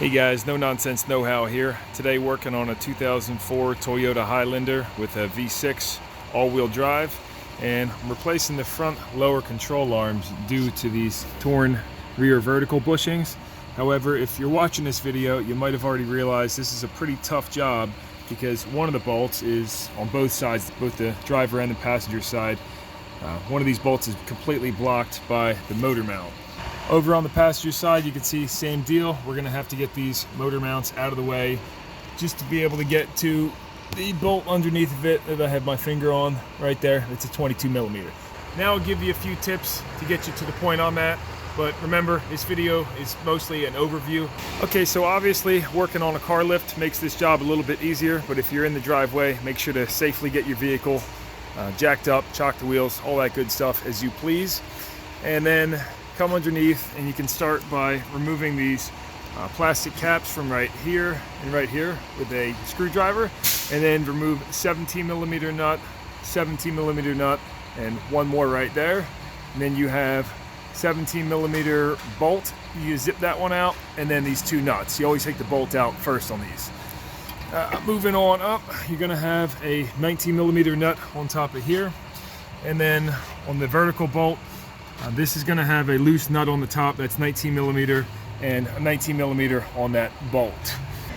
Hey guys, No Nonsense Know-How here. Today working on a 2004 Toyota Highlander with a V6 all-wheel drive, and I'm replacing the front lower control arms due to these torn rear vertical bushings. However, if you're watching this video, you might have already realized this is a pretty tough job because one of the bolts is on both sides, both the driver and the passenger side. One of these bolts is completely blocked by the motor mount. Over on the passenger side, you can see same deal. We're gonna have to get these motor mounts out of the way just to be able to get to the bolt underneath of it that I have my finger on right there. It's a 22mm. Now I'll give you a few tips to get you to the point I'm at, but remember, this video is mostly an overview. Okay, so obviously working on a car lift makes this job a little bit easier, but if you're in the driveway, make sure to safely get your vehicle jacked up, chock the wheels, all that good stuff as you please. And then come underneath, and you can start by removing these plastic caps from right here and right here with a screwdriver, and then remove 17mm nut, 17mm nut, and one more right there. And then you have 17mm bolt. You zip that one out, and then these two nuts. You always take the bolt out first on these. Moving on up, you're gonna have a 19mm nut on top of here, and then on the vertical bolt, this is going to have a loose nut on the top that's 19mm and a 19mm on that bolt.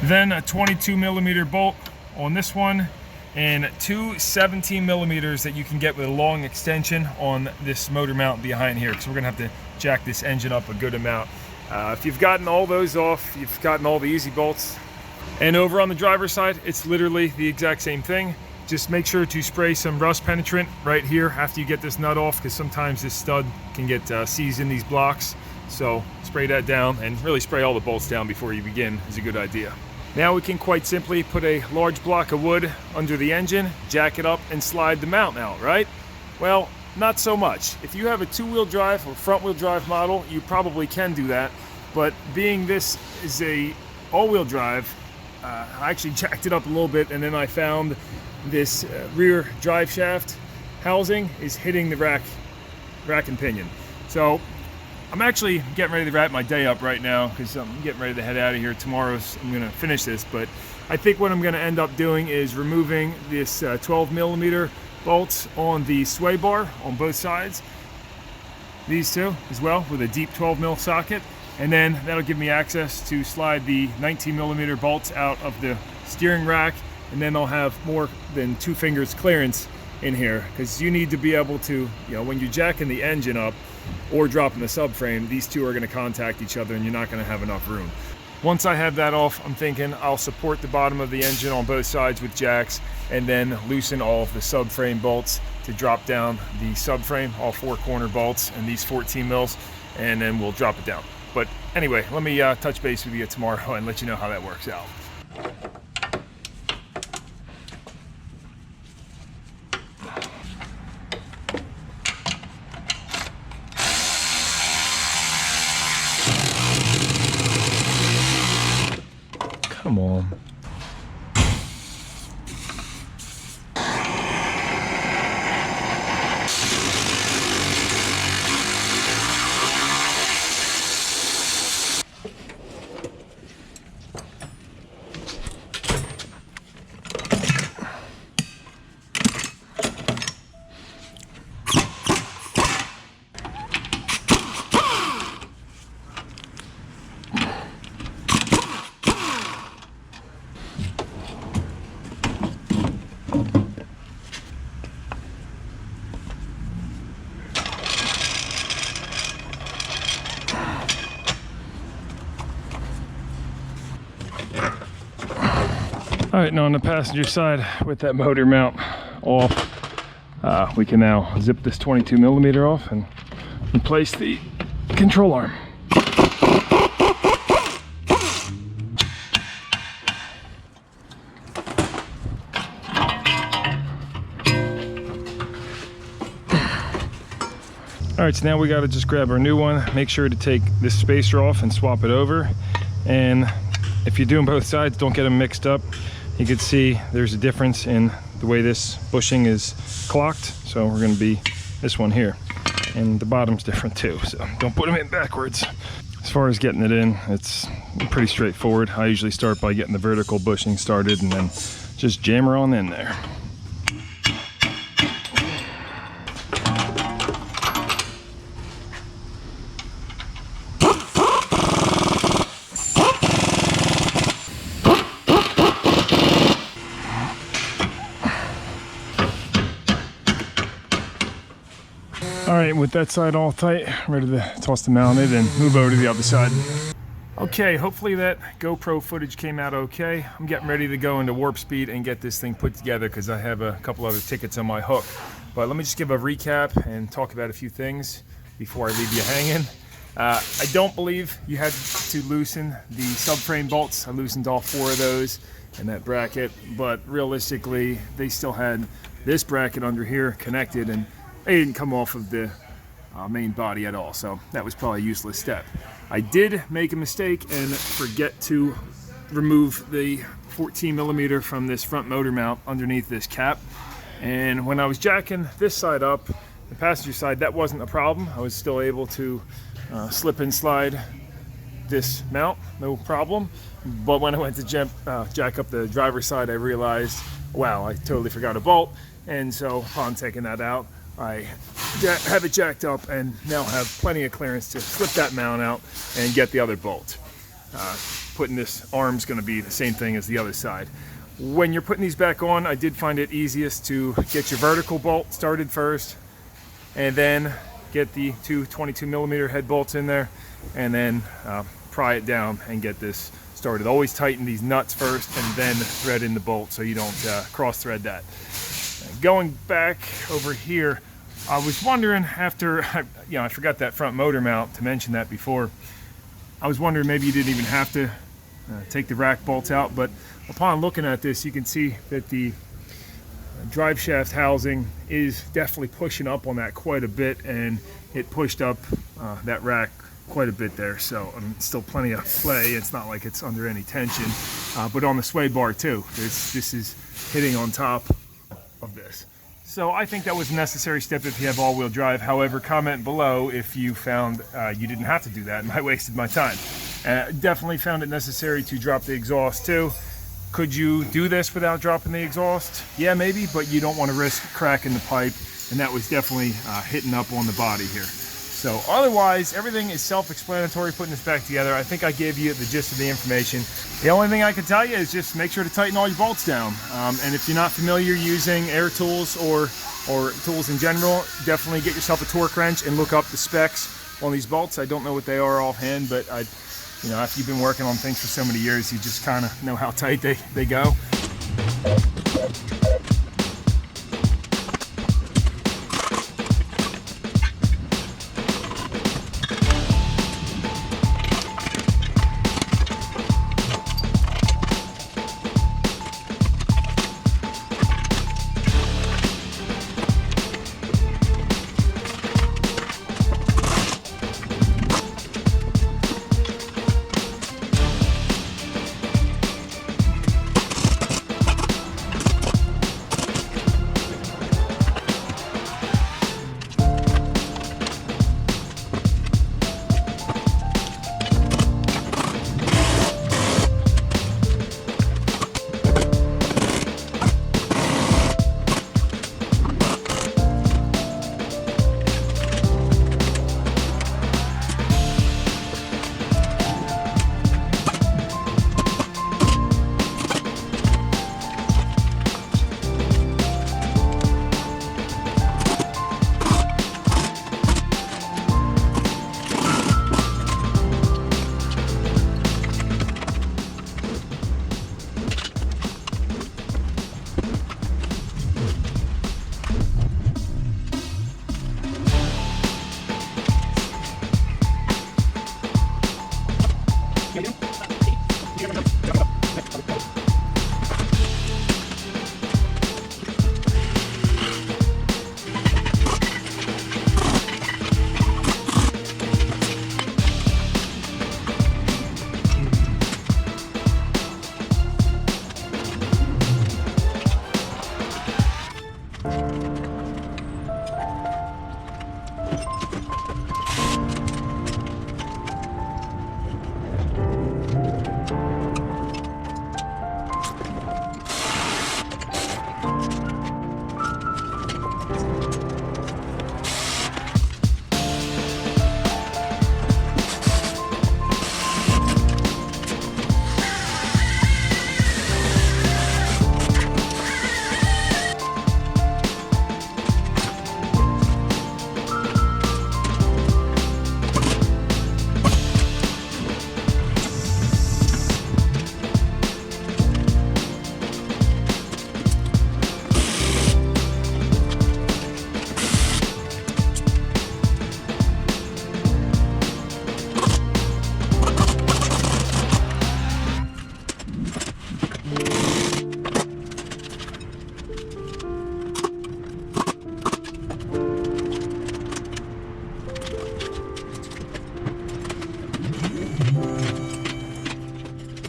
Then a 22mm bolt on this one and two 17mm that you can get with a long extension on this motor mount behind here, because we're going to have to jack this engine up a good amount. If you've gotten all those off, you've gotten all the easy bolts. And over on the driver's side, it's literally the exact same thing. Just make sure to spray some rust penetrant right here after you get this nut off, because sometimes this stud can get seized in these blocks. So spray that down, and really spray all the bolts down before you begin is a good idea. Now we can quite simply put a large block of wood under the engine, jack it up, and slide the mount out, right? Well, not so much. If you have a two-wheel drive or front-wheel drive model, you probably can do that. But being this is a all-wheel drive, I actually jacked it up a little bit, and then I found this rear drive shaft housing is hitting the rack and pinion. So I'm actually getting ready to wrap my day up right now because I'm getting ready to head out of here. Tomorrow's I'm going to finish this, but I think what I'm going to end up doing is removing this 12mm bolts on the sway bar on both sides, these two as well, with a deep 12mm socket, and then that'll give me access to slide the 19mm bolts out of the steering rack. And then I'll have more than 2 fingers clearance in here, because you need to be able to, when you're jacking the engine up or dropping the subframe, these two are going to contact each other and you're not going to have enough room. Once I have that off, I'm thinking I'll support the bottom of the engine on both sides with jacks, and then loosen all of the subframe bolts to drop down the subframe, all 4 corner bolts and these 14 mils, and then we'll drop it down. But anyway, let me touch base with you tomorrow and let you know how that works out. Come on. All right, now on the passenger side with that motor mount off, we can now zip this 22mm off and replace the control arm. All right, so now we got to just grab our new one, make sure to take this spacer off and swap it over. And if you're doing both sides, don't get them mixed up. You can see there's a difference in the way this bushing is clocked. So we're going to be this one here, and the bottom's different too, so don't put them in backwards. As far as getting it in, it's pretty straightforward. I usually start by getting the vertical bushing started and then just jam her on in there. All right, with that side all tight, ready to toss the mount in and move over to the other side. Okay, hopefully that GoPro footage came out okay. I'm getting ready to go into warp speed and get this thing put together because I have a couple other tickets on my hook. But let me just give a recap and talk about a few things before I leave you hanging. I don't believe you had to loosen the subframe bolts. I loosened all 4 of those in that bracket, but realistically, they still had this bracket under here connected and they didn't come off of the main body at all, so that was probably a useless step. I did make a mistake and forget to remove the 14mm from this front motor mount underneath this cap, and when I was jacking this side up, the passenger side, that wasn't a problem. I was still able to slip and slide this mount, no problem. But when I went to jack up the driver's side, I realized, wow, I totally forgot a bolt, and so upon taking that out, I have it jacked up and now have plenty of clearance to slip that mount out and get the other bolt. Putting this arm's going to be the same thing as the other side. When you're putting these back on, I did find it easiest to get your vertical bolt started first and then get the 2 22mm head bolts in there and then pry it down and get this started. Always tighten these nuts first and then thread in the bolt so you don't cross thread that. Going back over here, I was wondering after, I forgot that front motor mount to mention that before. I was wondering maybe you didn't even have to take the rack bolts out, but upon looking at this, you can see that the drive shaft housing is definitely pushing up on that quite a bit, and it pushed up that rack quite a bit there. So still plenty of play. It's not like it's under any tension, but on the sway bar too. This is hitting on top of this. So I think that was a necessary step if you have all-wheel drive. However, comment below if you found you didn't have to do that and I wasted my time. Definitely found it necessary to drop the exhaust too. Could you do this without dropping the exhaust? Yeah, maybe, but you don't want to risk cracking the pipe, and that was definitely hitting up on the body here. So otherwise, everything is self-explanatory putting this back together. I think I gave you the gist of the information. The only thing I can tell you is just make sure to tighten all your bolts down. And if you're not familiar using air tools or tools in general, definitely get yourself a torque wrench and look up the specs on these bolts. I don't know what they are offhand, but after you've been working on things for so many years, you just kind of know how tight they go.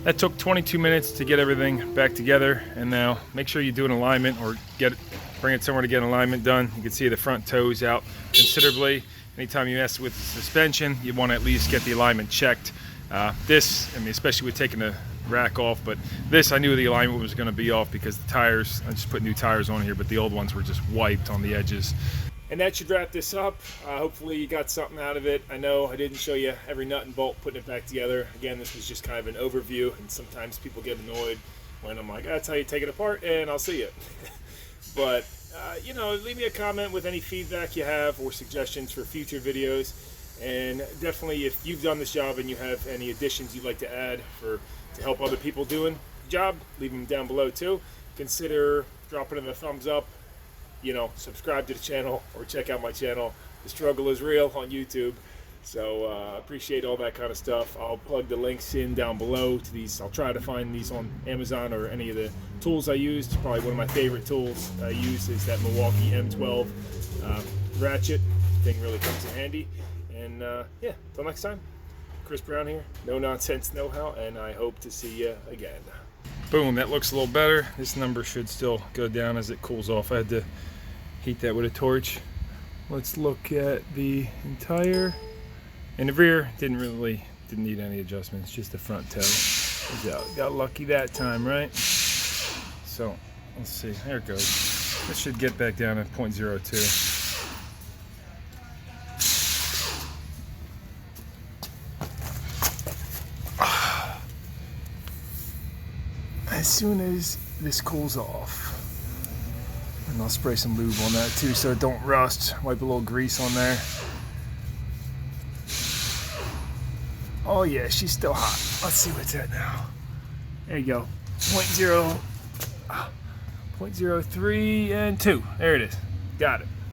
That took 22 minutes to get everything back together, and now make sure you do an alignment or bring it somewhere to get an alignment done. You can see the front toes out considerably. Anytime you mess with the suspension, you want to at least get the alignment checked. This, I mean, especially with taking the rack off, but this I knew the alignment was going to be off because the tires, I just put new tires on here, but the old ones were just wiped on the edges. And that should wrap this up. Hopefully you got something out of it. I know I didn't show you every nut and bolt putting it back together. Again, this was just kind of an overview, and sometimes people get annoyed when I'm like, that's how you take it apart, and I'll see it. But, you know, leave me a comment with any feedback you have or suggestions for future videos. And definitely, if you've done this job and you have any additions you'd like to add to help other people doing the job, leave them down below too. Consider dropping in a thumbs up. You know, subscribe to the channel or check out my channel. The struggle is real on YouTube. So appreciate all that kind of stuff. I'll plug the links in down below to these. I'll try to find these on Amazon or any of the tools I used. Probably one of my favorite tools I use is that Milwaukee M12 ratchet. Thing really comes in handy. And yeah, till next time, Chris Brown here, No Nonsense Know-How, and I hope to see you again. Boom, that looks a little better. This number should still go down as it cools off. I had to heat that with a torch. Let's look at the entire, and the rear didn't need any adjustments, just the front tail is out. Got lucky that time, right? So let's see, there it goes. This should get back down at 0.02. As soon as this cools off, and I'll spray some lube on that too so it don't rust. Wipe a little grease on there. Oh yeah, she's still hot. Let's see what's at now. There you go. 0.03 and 2. There it is. Got it.